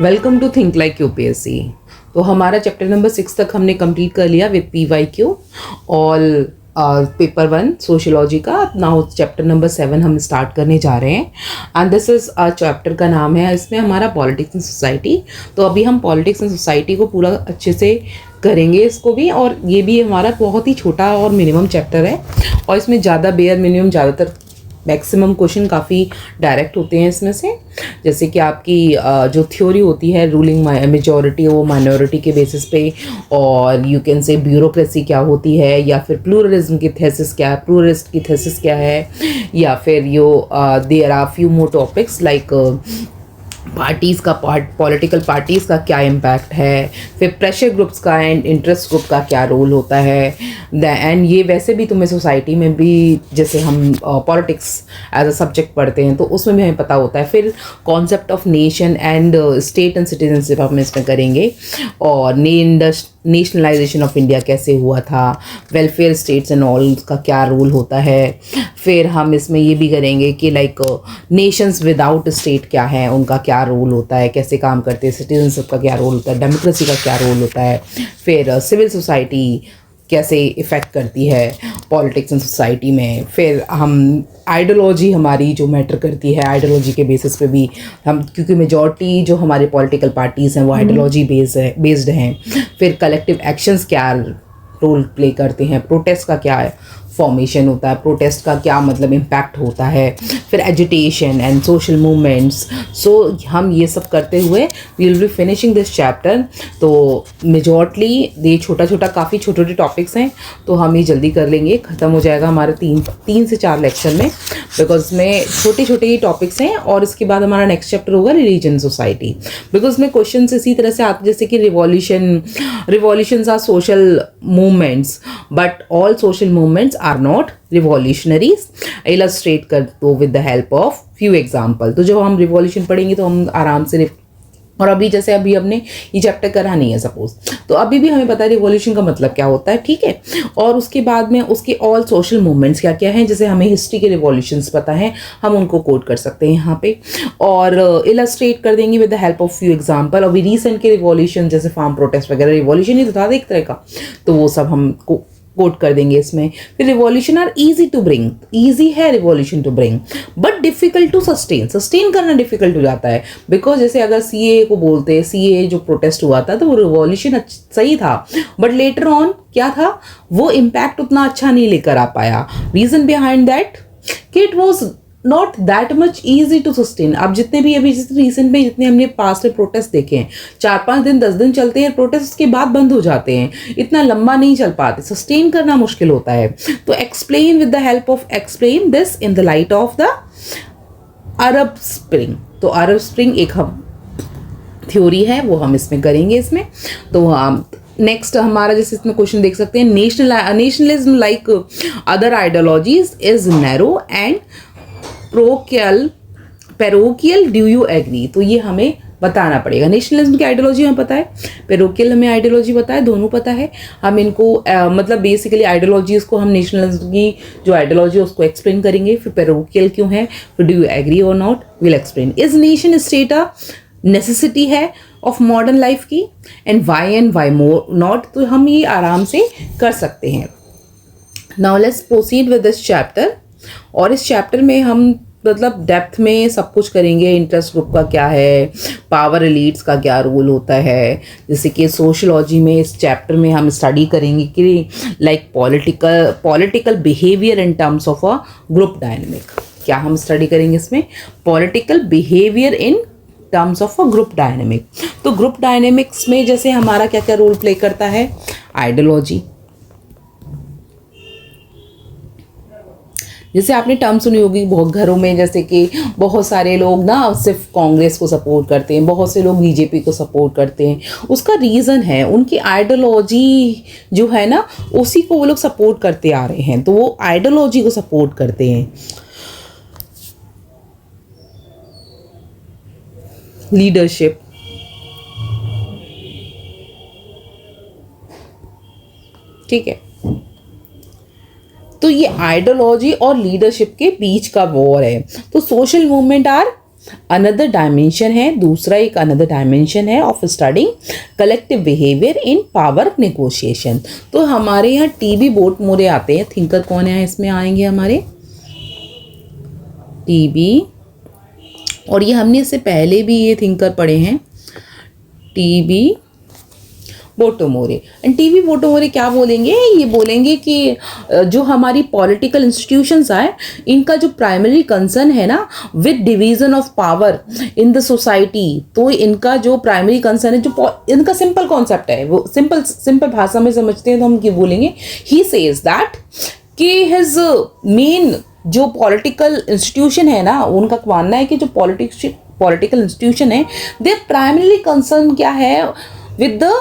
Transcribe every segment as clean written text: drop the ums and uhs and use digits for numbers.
Welcome to think like UPSC. तो हमारा chapter number 6 तक हमने कंप्लीट कर लिया with PYQ all paper 1 sociology का। नाउ चैप्टर नंबर 7 हम स्टार्ट करने जा रहे हैं एंड दिस इज चैप्टर का नाम है, इसमें हमारा पॉलिटिक्स एंड सोसाइटी। तो अभी हम पॉलिटिक्स एंड सोसाइटी को पूरा अच्छे से करेंगे इसको भी, और ये भी हमारा बहुत ही छोटा और मिनिमम चैप्टर है और इसमें ज़्यादा बेयर मिनिमम ज़्यादातर मैक्सिमम क्वेश्चन काफ़ी डायरेक्ट होते हैं इसमें से। जैसे कि आपकी जो थ्योरी होती है रूलिंग मेजॉरिटी वो माइनॉरिटी के बेसिस पे, और यू कैन से ब्यूरोक्रेसी क्या होती है, या फिर प्लूरलिज्म की थेसिस क्या है, प्लूरिस्ट की थेसिस क्या है, या फिर there are few more topics like parties का पॉलिटिकल पार्टीज़ का क्या इम्पैक्ट है, फिर प्रेशर ग्रुप्स का एंड इंटरेस्ट ग्रुप का क्या रोल होता है। एंड ये वैसे भी तुम्हें सोसाइटी में भी जैसे हम पॉलिटिक्स एज अ सब्जेक्ट पढ़ते हैं तो उसमें भी हमें पता होता है। फिर concept of nation and state and citizenship हम इसमें करेंगे, और नेशनलाइजेशन ऑफ इंडिया कैसे हुआ था, वेलफेयर स्टेट्स एंड ऑल का क्या रोल होता है। फिर हम इसमें ये भी करेंगे कि लाइक नेशंस विदाउट स्टेट क्या है, उनका क्या रोल होता है, कैसे काम करते हैं, सिटीजनशिप का क्या रोल होता है, डेमोक्रेसी का क्या रोल होता है। फिर सिविल सोसाइटी कैसे इफ़ेक्ट करती है पॉलिटिक्स एंड सोसाइटी में। फिर हम आइडियोलॉजी हमारी जो मैटर करती है, आइडियोलॉजी के बेसिस पे भी हम, क्योंकि मेजॉरिटी जो हमारे पॉलिटिकल पार्टीज़ हैं वो आइडियोलॉजी बेस्ड हैं। फिर कलेक्टिव एक्शंस क्या रोल प्ले करते हैं, प्रोटेस्ट का क्या फॉर्मेशन होता है, प्रोटेस्ट का क्या मतलब इम्पैक्ट होता है। फिर education and social movements. So हम ये सब करते हुए we will be finishing this chapter. तो मेजॉरिटली ये काफ़ी छोटे छोटे टॉपिक्स हैं, तो हम ये जल्दी कर लेंगे, ख़त्म हो जाएगा हमारे तीन से चार लेक्चर में, बिकॉज इसमें छोटे छोटे ही टॉपिक्स हैं। और इसके बाद हमारा नेक्स्ट चैप्टर होगा रिलीजन सोसाइटी, बिकॉज इसमें क्वेश्चन इसी तरह से आते जैसे कि revolutions are social movements, but all social movements are not revolutionaries. Illustrate कर दो with the help of few example. तो जब हम रिवॉल्यूशन पढ़ेंगे तो हम आराम से और अभी जैसे अभी हमने ये चैप्टर करा नहीं है सपोज, तो अभी भी हमें पता है रिवॉल्यूशन का मतलब क्या होता है, ठीक है। और उसके बाद में उसके ऑल सोशल मूवमेंट्स क्या क्या हैं, जैसे हमें हिस्ट्री के रिवॉल्यूशंस पता है, हम उनको कोट कर सकते हैं यहाँ पे, और इलस्ट्रेट कर देंगे with the help of few example. अभी रिसेंट के रिवॉल्यूशन जैसे फार्म प्रोटेस्ट वगैरह रिवॉल्यूशन ही तो था एक तरह का, तो वो सब हम कोट कर देंगे इसमें। फिर revolution are easy to bring, easy है revolution to bring, but difficult to sustain करना डिफिकल्ट हो जाता है। बिकॉज जैसे अगर CAA को बोलते हैं, CAA जो प्रोटेस्ट हुआ था तो वो रिवॉल्यूशन सही था, बट लेटर ऑन क्या था, वो इम्पैक्ट उतना अच्छा नहीं लेकर आ पाया। रीजन बिहाइंड दैट कि it was not that much easy to sustain. अब जितने भी अभी रिसेंट में जितने हमने पास्ट में प्रोटेस्ट देखे हैं, 4-5 दिन 10 दिन चलते हैं प्रोटेस्ट, उसके बाद बंद हो जाते हैं, इतना लंबा नहीं चल पाते, सस्टेन करना मुश्किल होता है। तो explain with the help of explain this in the light of the Arab spring. तो अरब स्प्रिंग एक हम थ्योरी है, वो हम इसमें करेंगे इसमें। तो हम नेक्स्ट हमारा जैसे इसमें क्वेश्चन देख सकते हैं, nationalism like other ideologies is narrow and parochial, do you agree. तो ये हमें बताना पड़ेगा। नेशनलिज्म की आइडियोलॉजी हमें पता है, पैरोकियल हमें आइडियोलॉजी पता है, दोनों पता है। हम इनको मतलब बेसिकली आइडियोलॉजीज को हम नेशनलिज्म की जो आइडियोलॉजी है उसको एक्सप्लेन करेंगे, फिर पैरोकियल क्यों है, फिर डू यू एग्री और not will explain. Is nation state a necessity है ऑफ मॉडर्न लाइफ की, एंड वाई मोर नॉट। तो हम ये आराम से कर सकते हैं। Now let's proceed with this chapter. और इस चैप्टर में हम मतलब डेप्थ में सब कुछ करेंगे। इंटरेस्ट ग्रुप का क्या है, पावर एलीट्स का क्या रोल होता है, जैसे कि सोशियोलॉजी में इस चैप्टर में हम स्टडी करेंगे कि like political behaviour in terms of a group dynamic. क्या हम स्टडी करेंगे इसमें, political behaviour in terms of a group dynamic. तो ग्रुप डायनेमिक्स में जैसे हमारा क्या क्या रोल प्ले करता है, आइडियोलॉजी। जैसे आपने टर्म सुनी होगी बहुत घरों में, जैसे कि बहुत सारे लोग ना सिर्फ कांग्रेस को सपोर्ट करते हैं, बहुत से लोग बीजेपी को सपोर्ट करते हैं। उसका रीज़न है उनकी आइडियोलॉजी जो है ना, उसी को वो लोग सपोर्ट करते आ रहे हैं, तो वो आइडियोलॉजी को सपोर्ट करते हैं। लीडरशिप, ठीक है। तो ये आइडियोलॉजी और लीडरशिप के बीच का वॉर है। तो social movement are another dimension है, दूसरा एक अनदर डायमेंशन है of studying collective behaviour in power negotiation. तो हमारे यहाँ टीबी बोटमोरे आते हैं। थिंकर कौन है इसमें आएंगे हमारे? टीबी, और ये हमने इससे पहले भी ये थिंकर पढ़े हैं, टीबी बोटमोरे। एंड टीबी बोटमोरे क्या बोलेंगे? ये बोलेंगे कि जो हमारी पॉलिटिकल इंस्टीट्यूशंस आए, इनका जो प्राइमरी कंसर्न है ना with division of power in the society, तो इनका जो प्राइमरी कंसर्न है, जो इनका सिंपल कॉन्सेप्ट है, वो सिंपल भाषा में समझते हैं तो हम क्या बोलेंगे? ही सेज दैट कि हिज मेन जो पॉलिटिकल इंस्टीट्यूशन है ना, उनका मानना है कि जो पॉलिटिकल इंस्टीट्यूशन है, दे प्राइमरी कंसर्न क्या है विद द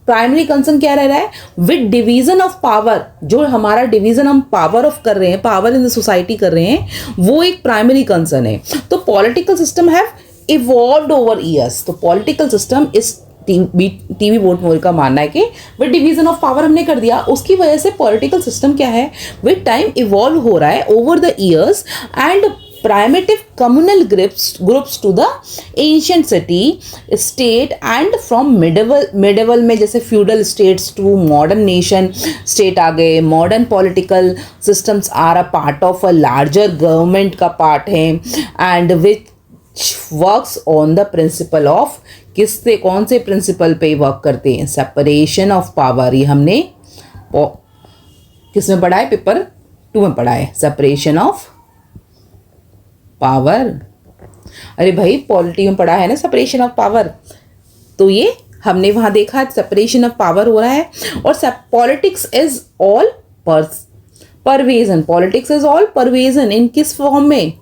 प्राइमरी कंसर्न क्या रह रहा है? With division of power. जो हमारा डिवीजन हम पावर ऑफ कर रहे हैं, पावर इन द सोसाइटी कर रहे हैं, वो एक प्राइमरी कंसर्न है। तो political system have evolved over years. तो पॉलिटिकल सिस्टम इस टीबी बोटमोरे का मानना है कि विद डिवीजन ऑफ पावर हमने कर दिया, उसकी वजह से पॉलिटिकल सिस्टम क्या है? विद टाइम इवॉल्व हो रहा है over the years and primitive communal groups to the ancient city state and from medieval में जैसे feudal states to modern nation state आ गए। modern political systems are a part of a larger government का part है and which works on the principle of किससे कौन से principal पे work करते हैं? Separation of power. ये हमने किस में पढ़ा है? पेपर 2 में पढ़ा है, सेपरेशन ऑफ पावर। अरे भाई पॉलिटी में पढ़ा है ना सेपरेशन ऑफ पावर, तो ये हमने वहां देखा सेपरेशन ऑफ पावर हो रहा है। और politics is all pervasion. Politics is all pervasion in किस फॉर्म में?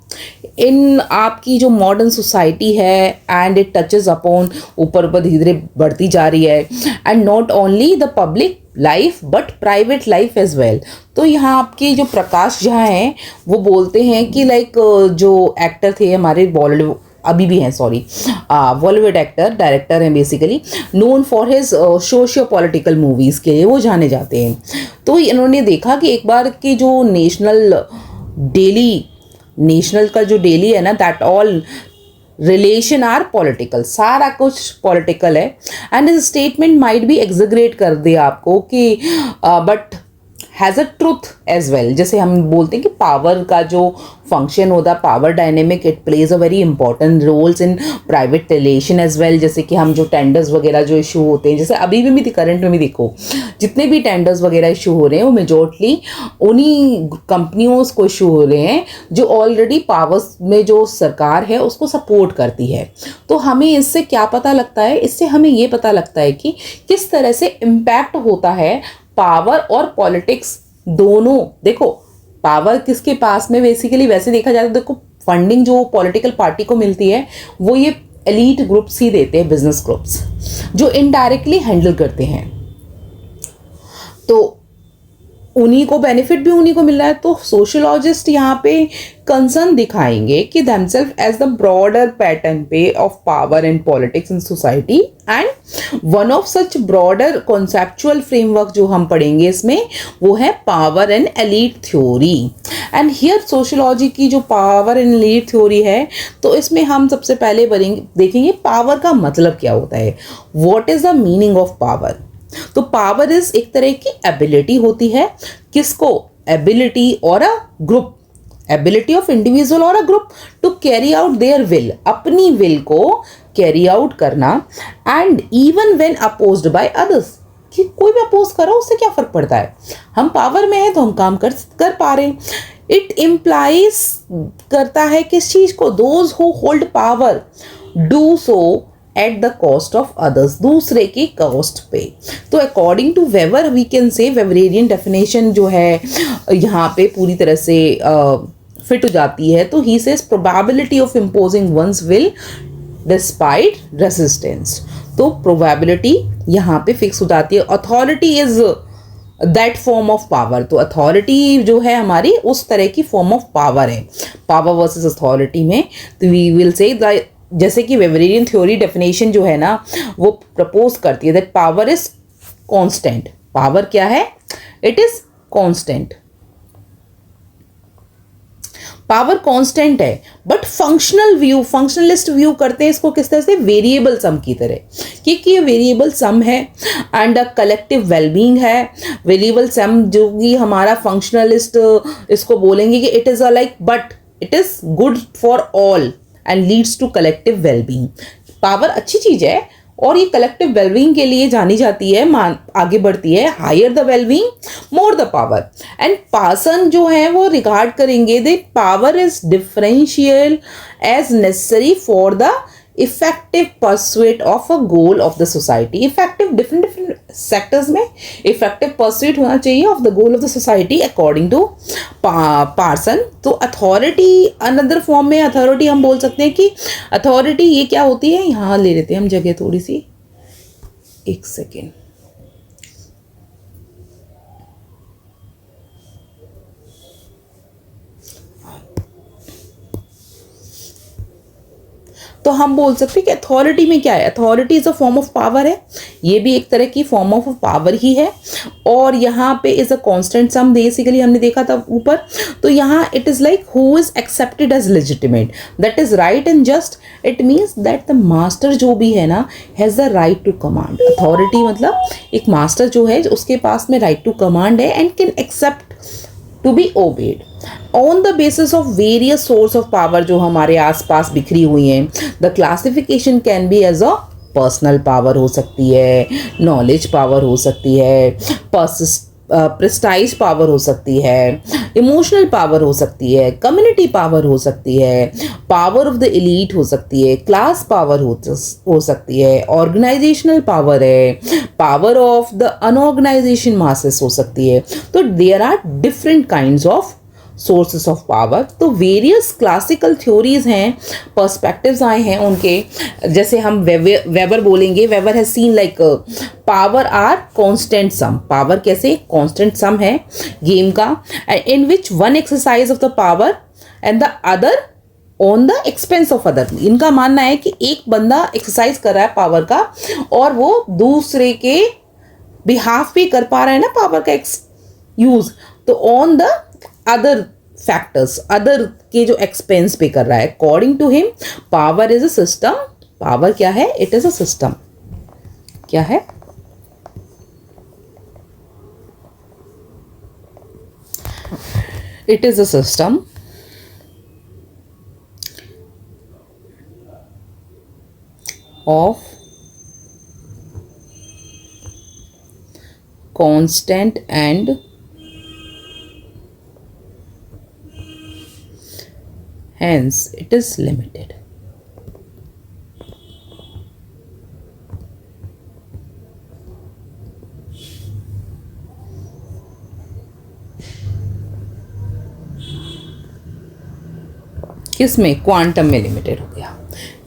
इन आपकी जो मॉडर्न सोसाइटी है एंड इट टचेस अपॉन, ऊपर ऊपर धीरे धीरे बढ़ती जा रही है, and not only the public life but private life as well. तो यहाँ आपके जो प्रकाश झा हैं वो बोलते हैं कि लाइक जो एक्टर थे हमारे बॉलीवुड, अभी भी हैं सॉरी, बॉलीवुड एक्टर डायरेक्टर हैं, basically known for his socio political movies के लिए वो जाने जाते हैं। तो इन्होंने देखा कि एक बार की जो नेशनल का जो डेली है ना, that all relation are political, सारा कुछ पॉलिटिकल है। एंड इस स्टेटमेंट माइट भी एग्जिग्रेट कर दिया आपको कि but has a truth as well. जैसे हम बोलते हैं कि पावर का जो फंक्शन होता है, power dynamic, it plays a very important roles in private relation as well. जैसे कि हम जो टेंडर्स वगैरह जो इशू होते हैं, जैसे अभी भी करंट में भी देखो जितने भी टेंडर्स वगैरह इशू हो रहे हैं वो मेजॉरिटली उन्हीं कंपनियों को इशू हो रहे हैं जो ऑलरेडी पावर्स में जो सरकार है उसको सपोर्ट करती है। तो हमें इससे क्या पता लगता है? इससे हमें ये पता लगता है कि किस तरह से इम्पैक्ट होता है पावर और पॉलिटिक्स दोनों। देखो पावर किसके पास में बेसिकली वैसे देखा जाए तो देखो फंडिंग जो पॉलिटिकल पार्टी को मिलती है वो ये एलीट ग्रुप्स ही देते हैं, बिजनेस ग्रुप्स जो इनडायरेक्टली हैंडल करते हैं, तो उन्हीं को बेनिफिट भी उन्हीं को मिल रहा है। तो सोशियोलॉजिस्ट यहाँ पे कंसर्न दिखाएंगे कि themselves as the broader pattern पे of power and politics in society and one of such broader conceptual framework जो हम पढ़ेंगे इसमें वो है power and elite theory. And here sociology की जो पावर एंड एलीट थ्योरी है, तो इसमें हम सबसे पहले देखेंगे पावर का मतलब क्या होता है, what is the meaning of power. तो पावर इज एक तरह की एबिलिटी होती है, किसको? एबिलिटी और a group, ability of individual और a group to carry out their will, अपनी विल को कैरी आउट करना। And even when opposed by others, कि कोई भी अपोज करो उससे क्या फर्क पड़ता है, हम पावर में हैं तो हम काम कर पा रहे हैं। इट इम्प्लाइज करता है किस चीज को? Those who hold power do so at the cost of others, दूसरे की कॉस्ट पे। तो according to Weber we can say, Weberian definition जो है यहाँ पे पूरी तरह से फिट हो जाती है। तो he says probability of imposing ones will despite resistance. तो प्रोबेबिलिटी यहाँ पे फिक्स हो जाती है। Authority is that form of power, तो अथॉरिटी जो है हमारी उस तरह की फॉर्म ऑफ पावर है। पावर वर्सेस अथॉरिटी में तो वी विल से जैसे कि वेबरेरियन थ्योरी डेफिनेशन जो है ना वो प्रपोज करती है that power is constant. Power क्या है? It is constant. Power constant है, बट फंक्शनलिस्ट व्यू करते हैं इसको किस तरह से, वेरिएबल सम की तरह, क्योंकि ये वेरिएबल सम है एंड कलेक्टिव वेलबींग है। वेरिएबल सम जो कि हमारा फंक्शनलिस्ट इसको बोलेंगे कि it is a like, but it is good for all and leads to collective wellbeing. Power अच्छी चीज़ है और ये कलेक्टिव वेलबींग के लिए जानी जाती है, आगे बढ़ती है। Higher the wellbeing more the power. And Parson जो है वो रिगार्ड करेंगे the power is differential as necessary for the effective pursuit of a goal of the society. Effective different sectors में इफेक्टिव परस्यूट होना चाहिए of the goal of the society according to Parson. तो authority, another form में authority हम बोल सकते हैं कि अथॉरिटी ये क्या होती है, यहाँ ले लेते हैं हम जगह थोड़ी सी, एक सेकेंड। तो हम बोल सकते हैं कि अथॉरिटी में क्या है, authority is a form of power है, ये भी एक तरह की फॉर्म ऑफ पावर ही है। और यहाँ पे is a constant sum, basically हमने देखा था ऊपर। तो यहाँ it is like who is accepted as legitimate, that is right and just. It means that the master जो भी है ना has the right to command. Authority मतलब एक मास्टर जो है उसके पास में राइट टू कमांड है and can accept to be obeyed on the basis of various source of power जो हमारे आसपास बिखरी हुई हैं। The classification can be as a personal power हो सकती है, नॉलेज पावर हो सकती है, प्रेस्टाइज पावर हो सकती है, इमोशनल पावर हो सकती है, कम्युनिटी पावर हो सकती है, पावर ऑफ द एलीट हो सकती है, क्लास पावर हो सकती है, ऑर्गेनाइजेशनल पावर है, power of the unorganisation masses हो सकती है। तो there are different kinds of sources of power. तो वेरियस क्लासिकल थ्योरीज हैं, पर्सपेक्टिव्स आए हैं उनके, जैसे हम वेबर बोलेंगे, Weber has seen like power are constant sum. Power कैसे कांस्टेंट सम है गेम का, in which one exercise of the power and the other on the expense of other. इनका मानना है कि एक बंदा एक्सरसाइज कर रहा है पावर का और वो दूसरे के बिहाफ पे कर पा रहा है ना पावर का यूज, तो on the other factors, other के जो एक्सपेंस पे कर रहा है। According to him power is a system. Power क्या है, इट इज अ सिस्टम। क्या है, it is a system of constant and hence it is limited. किस में, क्वांटम में लिमिटेड हो गया।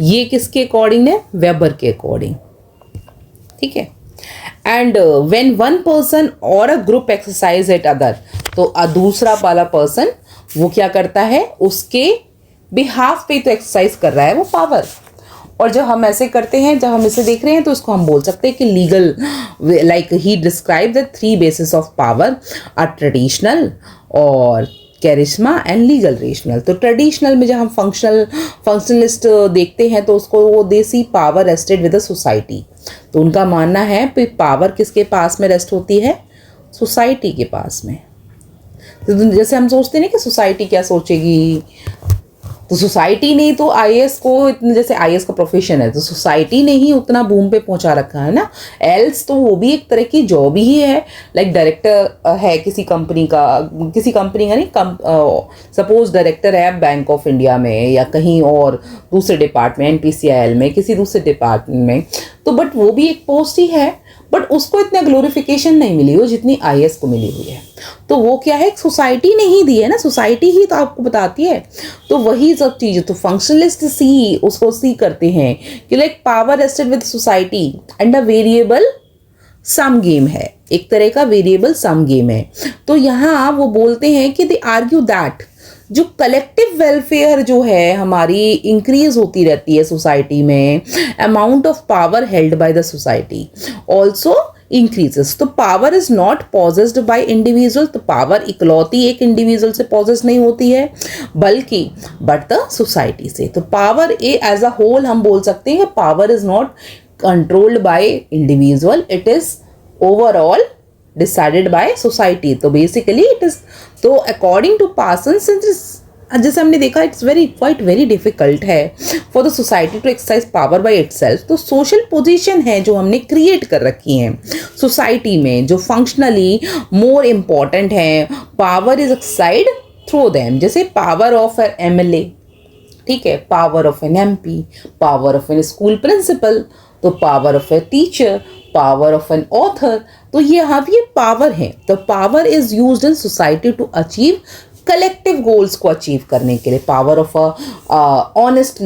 ये किसके अकॉर्डिंग है, वेबर के अकॉर्डिंग, ठीक है। एंड व्हेन वन पर्सन और a group exercise eight other, तो दूसरा वाला पर्सन वो क्या करता है, उसके बिहाफ पे तो एक्सरसाइज कर रहा है वो पावर। और जब हम ऐसे करते हैं, जब हम इसे देख रहे हैं, तो इसको हम बोल सकते हैं कि legal, like he describe the 3 basis of power are traditional और कैरिश्मा एंड लीगल रेशनल। तो ट्रेडिशनल में जब हम फंक्शनलिस्ट देखते हैं तो उसको वो देसी power rested with the society. तो उनका मानना है कि पावर किसके पास में रेस्ट होती है, सोसाइटी के पास में। तो जैसे हम सोचते हैं ना कि सोसाइटी क्या सोचेगी, तो सोसाइटी ने तो आईएएस को इतने, जैसे आईएएस का प्रोफेशन है तो सोसाइटी ने ही उतना बूम पे पहुंचा रखा है ना। एल्स तो वो भी एक तरह की जॉब ही है, लाइक डायरेक्टर है किसी कंपनी का नहीं, सपोज डायरेक्टर है बैंक ऑफ इंडिया में या कहीं और दूसरे डिपार्टमेंट, एनपीसीआईएल में, किसी दूसरे डिपार्टमेंट में, तो बट वो भी एक पोस्ट ही है, बट उसको इतना ग्लोरिफिकेशन नहीं मिली हो जितनी आईएएस को मिली हुई है। तो वो क्या है, सोसाइटी ने ही दी है ना, सोसाइटी ही तो आपको बताती है। तो वही सब चीज़, तो फंक्शनलिस्ट उसको सी करते हैं कि like power rested with society and a variable sum game है, एक तरह का वेरिएबल सम गेम है। तो यहाँ वो बोलते हैं कि दे आर्ग्यू दैट जो कलेक्टिव वेलफेयर जो है हमारी इंक्रीज होती रहती है सोसाइटी में, amount of power held by the society also increases. तो power is not possessed by individual, तो पावर इकलौती एक इंडिविजुअल से पॉजेस नहीं होती है, बल्कि बट द सोसाइटी से। तो पावर एज अ होल हम बोल सकते हैं power is not controlled by individual, it is overall decided by society. तो बेसिकली इट इज, तो अकॉर्डिंग टू पार्सन्स, जैसे हमने देखा इट्स क्वाइट वेरी डिफिकल्ट है for the society to exercise power by itself. तो सोशल पोजीशन है जो हमने क्रिएट कर रखी हैं सोसाइटी में, जो फंक्शनली मोर इम्पॉर्टेंट है, power is exercise through them. जैसे पावर ऑफ एमएलए, ठीक है, power of an MP, power of an school principal, तो power of a teacher, power of an author. तो ये पावर है। तो power is used in society to achieve collective goals को achieve करने के लिए। Power of a honest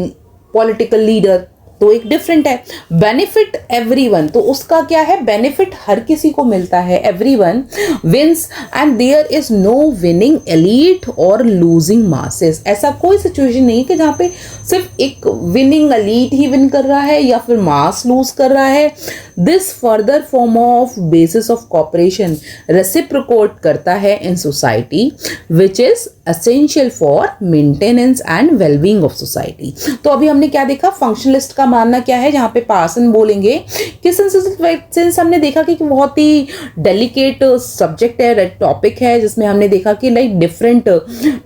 political leader, तो एक डिफरेंट है। बेनिफिट एवरीवन, तो उसका क्या है, बेनिफिट हर किसी को मिलता है, everyone wins and there is no winning elite और लूजिंग मासेस। ऐसा कोई सिचुएशन नहीं कि जहाँ पे सिर्फ एक विनिंग एलीट ही विन कर रहा है या फिर मास लूज कर रहा है। This further form of basis of corporation reciprocate करता है in society which is essential for maintenance and wellbeing of society. तो अभी हमने क्या देखा, फंक्शनलिस्ट का मानना क्या है, जहाँ पे पार्सन बोलेंगे कि सिंस हमने देखा कि बहुत ही डेलिकेट सब्जेक्ट है, टॉपिक है, जिसमें हमने देखा कि like different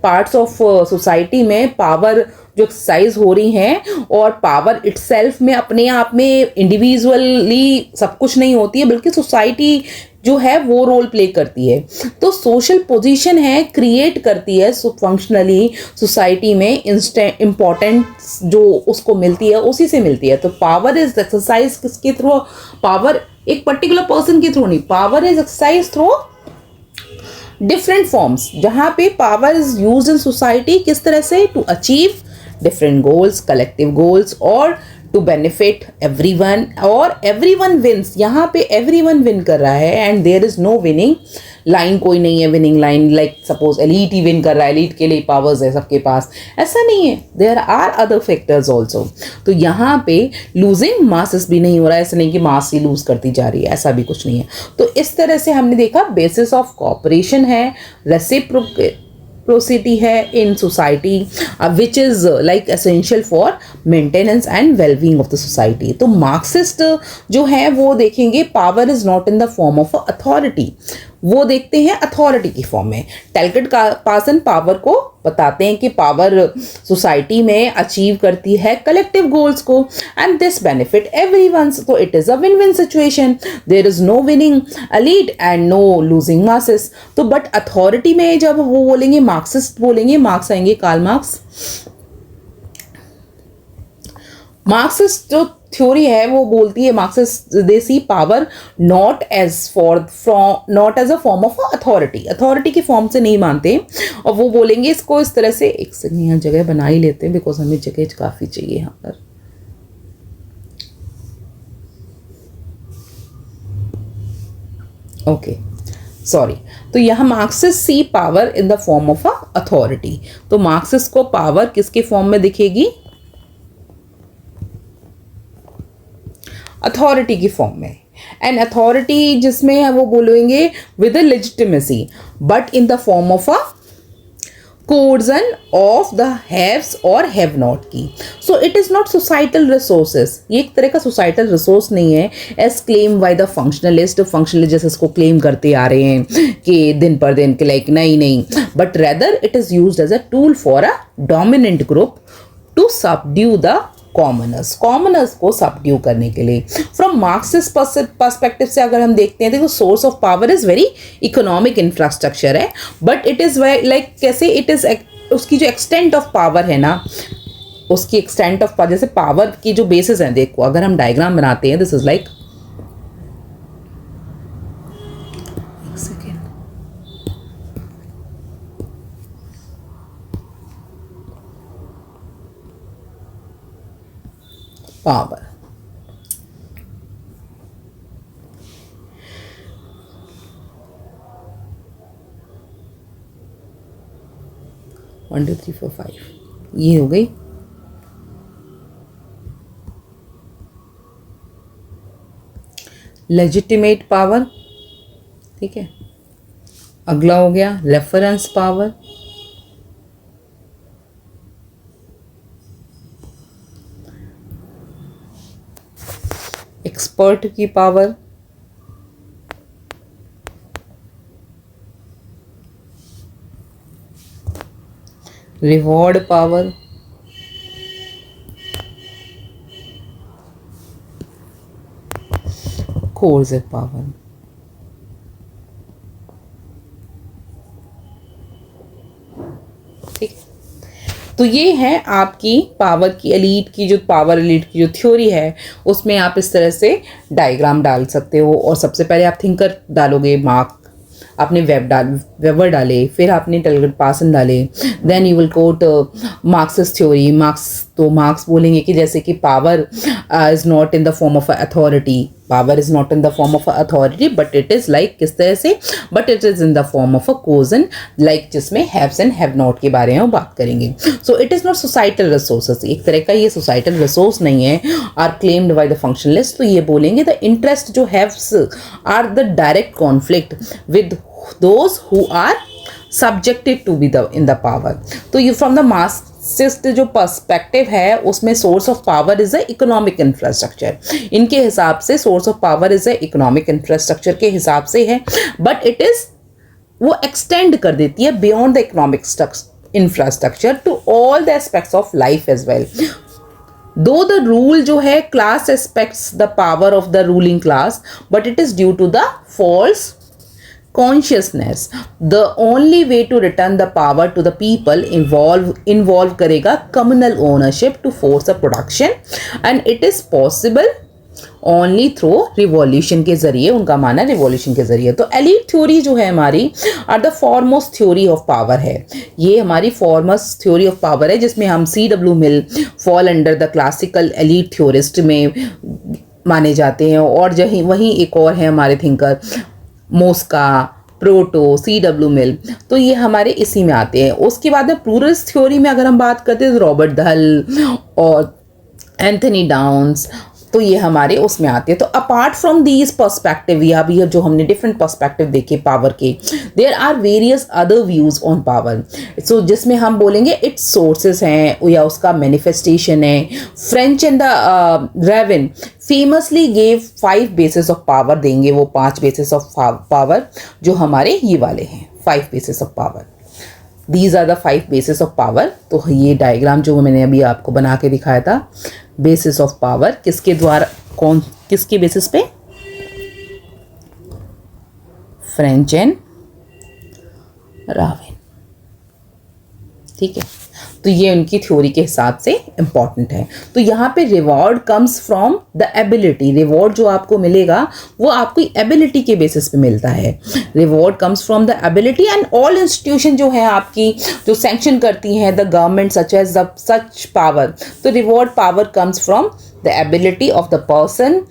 parts of society में पावर जो एक्सरसाइज हो रही हैं, और पावर इटसेल्फ में अपने आप में इंडिविजुअली सब कुछ नहीं होती है, बल्कि सोसाइटी जो है वो रोल प्ले करती है। तो सोशल पोजीशन है क्रिएट करती है फंक्शनली सोसाइटी में इम्पोर्टेंस जो उसको मिलती है उसी से मिलती है। तो पावर इज एक्सरसाइज किसके थ्रू, पावर एक पर्टिकुलर पर्सन के थ्रू नहीं, power is exercise through different forms, जहाँ पे power is used in society किस तरह से, to achieve different goals, collective goals, और to benefit everyone, और everyone wins, यहाँ पे everyone win कर रहा है, and there is no winning line, कोई नहीं है winning line, like suppose elite ही विन कर रहा है, एलीट के लिए पावर्स है सबके पास, ऐसा नहीं है, there are other factors also. तो यहाँ पे लूजिंग मासेस भी नहीं हो रहा है, ऐसा नहीं कि मास ही लूज करती जा रही है, ऐसा भी कुछ नहीं है। तो इस तरह से हमने देखा बेसिस ऑफ कॉपरेशन है, रेसिप्रोसिटी है in society which is like essential for maintenance and wellbeing of the society. तो मार्क्सिस्ट जो है वो देखेंगे power is not in the form of authority, वो देखते हैं अथॉरिटी की फॉर्म में। टैलकेट का पासन पावर को बताते हैं कि पावर सोसाइटी में अचीव करती है कलेक्टिव गोल्स को, एंड दिस बेनिफिट एवरीवन। तो it is a win win situation, there is no winning elite and no losing masses. तो बट अथॉरिटी में जब वो बोलेंगे, मार्क्सिस्ट बोलेंगे, मार्क्स आएंगे, कार्ल मार्क्स। मार्क्सिस्ट जो थ्योरी है वो बोलती है, Marxist they see power not as not as a form of authority, authority की फॉर्म से नहीं मानते, और वो बोलेंगे इसको इस तरह से, एक सेकंड यहाँ जगह बना ही लेते हैं बिकॉज हमें जगह काफ़ी चाहिए यहाँ पर। ओके सॉरी, तो यहाँ Marxist see power in the form of a authority. तो मार्क्सिस्ट को पावर किसके फॉर्म में दिखेगी, अथॉरिटी की फॉर्म में, एंड अथॉरिटी जिसमें है वो बोलेंगे with a legitimacy, but in the form of a coercion of the haves और हैव नॉट की। So it is not societal resources, ये एक तरह का सोसाइटल रिसोर्स नहीं है as claim by the functionalist. Functionalist जैसे इसको क्लेम करते आ रहे हैं कि दिन पर दिन के लाइक नहीं, but rather it is used as a tool for a dominant group to subdue the commoners को सबड्यू करने के लिए। फ्रॉम मार्क्सिस्ट पर्सपेक्टिव से अगर हम देखते हैं, देखो source of power is very economic infrastructure है, बट इट इज लाइक कैसे, इट इज उसकी जो एक्सटेंट ऑफ पावर है ना, उसकी एक्सटेंट ऑफ पावर, जैसे पावर की जो बेसिस हैं, देखो अगर हम डायग्राम बनाते हैं, this is like power. One two three four five, ये हो गई। लेजिटिमेट पावर, ठीक है। अगला हो गया रेफरेंस पावर, एक्सपर्ट की power, reward power, coercive power. ठीक, तो ये है आपकी पावर की एलीट की जो पावर एलीट की जो थ्योरी है, उसमें आप इस तरह से डायग्राम डाल सकते हो। और सबसे पहले आप थिंकर डालोगे, मार्क आपने वेबर डाले, फिर आपने टलगट पासन डाले, then you will quote Marxist theory. तो मार्क्स बोलेंगे कि जैसे कि power is not in the form of authority, power is not in the form of authority but it is like, किस तरह से, but it is in the form of a coercion, like जिसमें haves and have not के बारे में हम बात करेंगे। So it is not societal resources, एक तरह का ये सोसाइटल रिसोर्स नहीं है, are claimed by the functionalist. तो ये बोलेंगे द इंटरेस्ट जो haves are the direct conflict with those who are subjected to be in the power। तो ये from the मार्क्सिस्ट जो पर्सपेक्टिव है उसमें source of power is a economic infrastructure. इनके हिसाब से source of power is a economic infrastructure के हिसाब से है, बट इट इज वो एक्सटेंड कर देती है beyond the economic infrastructure to all the aspects of life as well. Though the rule जो है class aspects the power of the ruling class, but it is due to the false consciousness। the only way to return the power to the people involve करेगा communal ownership to force a production and it is possible only through revolution के जरिए, उनका माना revolution के जरिए। तो elite theory जो है हमारी are the foremost theory of power है, ये हमारी foremost theory of power है, जिसमें हम C.W. Mill fall under the classical elite theorist में माने जाते हैं। और वहीं एक और है हमारे थिंकर मोस्का, प्रोटो, C.W. मिल, तो ये हमारे इसी में आते हैं। उसके बाद में प्लूरलिस्ट थ्योरी में अगर हम बात करते हैं तो रॉबर्ट धल और एंथनी डाउन्स, तो ये हमारे उसमें आते हैं। तो अपार्ट फ्रॉम दीज पर्सपेक्टिव, या भी जो हमने डिफरेंट पर्सपेक्टिव देखे पावर के, there are various other views on power. So जिसमें हम बोलेंगे इट्स सोर्सेस हैं या उसका मैनिफेस्टेशन है। French and the Raven famously gave 5 basis of power, देंगे वो 5 बेसिस ऑफ पावर जो हमारे ये वाले हैं, 5 basis of power. These are the 5 basis of power. तो ये डायग्राम जो मैंने अभी आपको बना के दिखाया था, बेसिस ऑफ पावर किसके द्वारा, कौन किसके बेसिस पे, फ्रेंच एंड रावेन, ठीक है। तो ये उनकी थ्योरी के हिसाब से इंपॉर्टेंट है। तो यहाँ पे reward comes from the ability, reward जो आपको मिलेगा वो आपकी एबिलिटी के बेसिस पे मिलता है। Reward comes from the ability and all institution जो है आपकी जो सैंक्शन करती हैं the government such as the such power. तो reward power comes from the ability of the person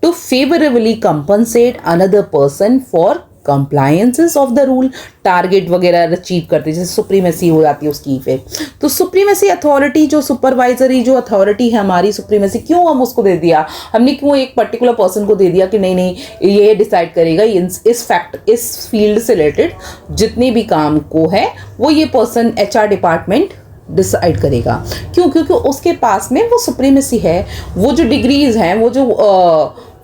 to favourably compensate another person for compliances of the rule, target वगैरह achieve करते, जैसे सुप्रीमेसी हो जाती है उसकी। फिर तो सुप्रीमेसी अथॉरिटी जो सुपरवाइजरी जो अथॉरिटी है हमारी, सुप्रीमेसी क्यों हम उसको दे दिया, हमने क्यों एक पर्टिकुलर पर्सन को दे दिया कि नहीं नहीं ये डिसाइड करेगा इस फील्ड से रिलेटेड जितने भी काम को है वो ये पर्सन HR डिपार्टमेंट डिसाइड करेगा। क्यों? क्योंकि उसके पास में वो सुप्रीमेसी है, वो जो डिग्रीज हैं, वो जो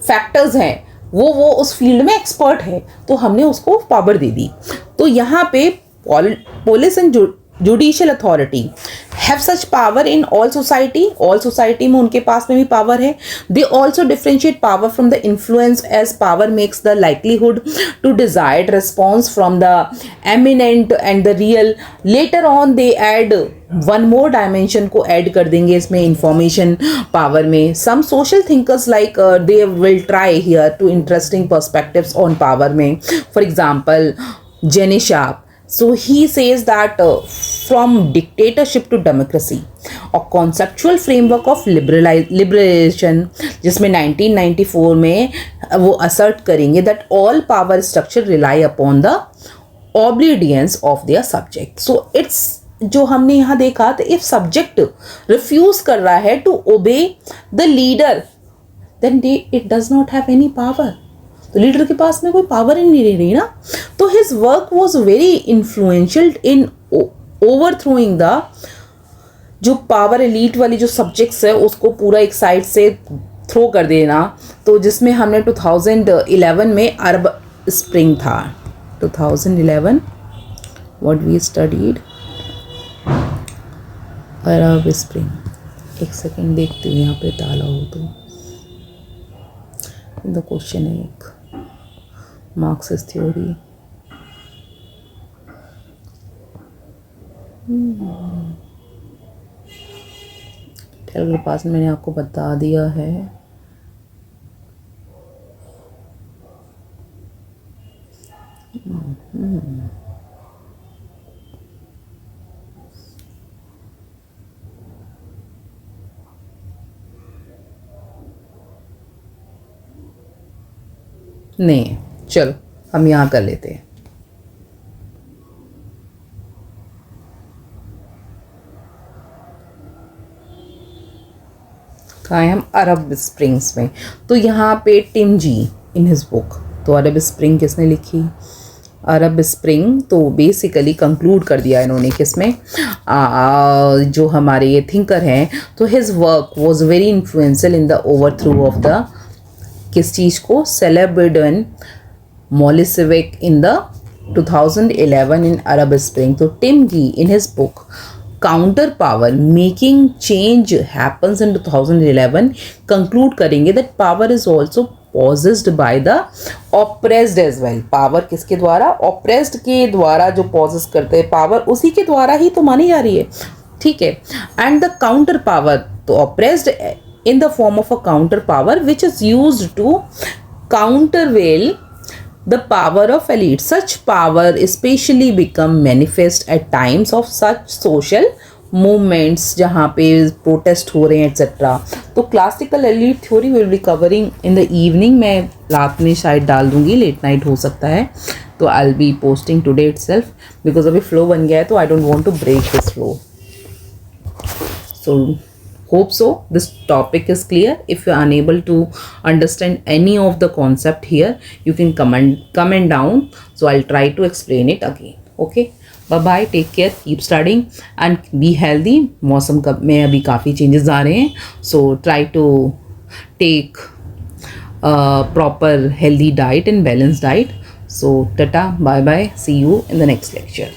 फैक्टर्स हैं, वो उस फील्ड में एक्सपर्ट है, तो हमने उसको पावर दे दी। तो यहाँ पे police and judicial authority have such power in all society, all society में उनके पास में भी पावर है। They also differentiate power from the influence as power makes the likelihood to desired response from the eminent and the real. Later on they add one more dimension को add कर देंगे इसमें इंफॉर्मेशन पावर में। Some social thinkers like they will try here to interesting perspectives on power में। For example jenny sharp, so he says that from dictatorship to democracy, a conceptual framework of liberation, जिसमें 1994 में वो assert करेंगे that all power structure rely upon the obedience of their subject। so it's जो हमने यहाँ देखा, तो if subject refuse कर रहा है to obey the leader, then it does not have any power. तो लीडर के पास में कोई पावर ही नहीं रही ना. तो his work was very influential in overthrowing the जो पावर एलीट वाली जो सब्जेक्ट्स है उसको पूरा एक साइड से थ्रो कर देना. तो जिसमें हमने 2011 में अरब स्प्रिंग था. 2011 what we studied Arab spring. एक सेकेंड देखती हूँ यहाँ पे डाला हो तो. द क्वेश्चन है एक मार्क्सिस्ट थ्योरी. के पास मैंने आपको बता दिया है. नहीं, चलो हम यहाँ कर लेते हैं. कहाँ हैं हम? अरब स्प्रिंग्स में. तो यहाँ पे Tim ji in his book. तो अरब स्प्रिंग किसने लिखी? अरब स्प्रिंग तो बेसिकली कंक्लूड कर दिया इन्होंने किसमें, जो हमारे ये थिंकर हैं. तो his work was very influential in the overthrow of the किस चीज़ को? Slobodan Milosevic in the 2011 in Arab spring. तो Tim ji in his book counter power making change happens in 2011 conclude करेंगे that power is also possessed by the oppressed as well. Power किसके द्वारा? Oppressed के द्वारा जो pauses करते हैं power उसी के द्वारा ही तो मानी जा रही है. ठीक है. एंड द काउंटर पावर, तो oppressed in the form of a counter power which is used to countervail the power of elite. Such power especially become manifest at times of such social movements जहाँ पे protest हो रहे हैं etc. तो classical elite theory will be covering in the evening. मैं रात में शायद डाल दूँगी, late night हो सकता है. तो I'll be posting today itself because अभी flow बन गया है तो I don't want to break this flow. So hope so this topic is clear. If you are unable to understand any of the concept here, you can comment down, so I'll try to explain it again. Okay, bye bye, take care, keep studying and be healthy. मौसम का में अभी काफ़ी changes आ रहे हैं, so try to take proper healthy diet and balanced diet. So tata, bye bye, see you in the next lecture.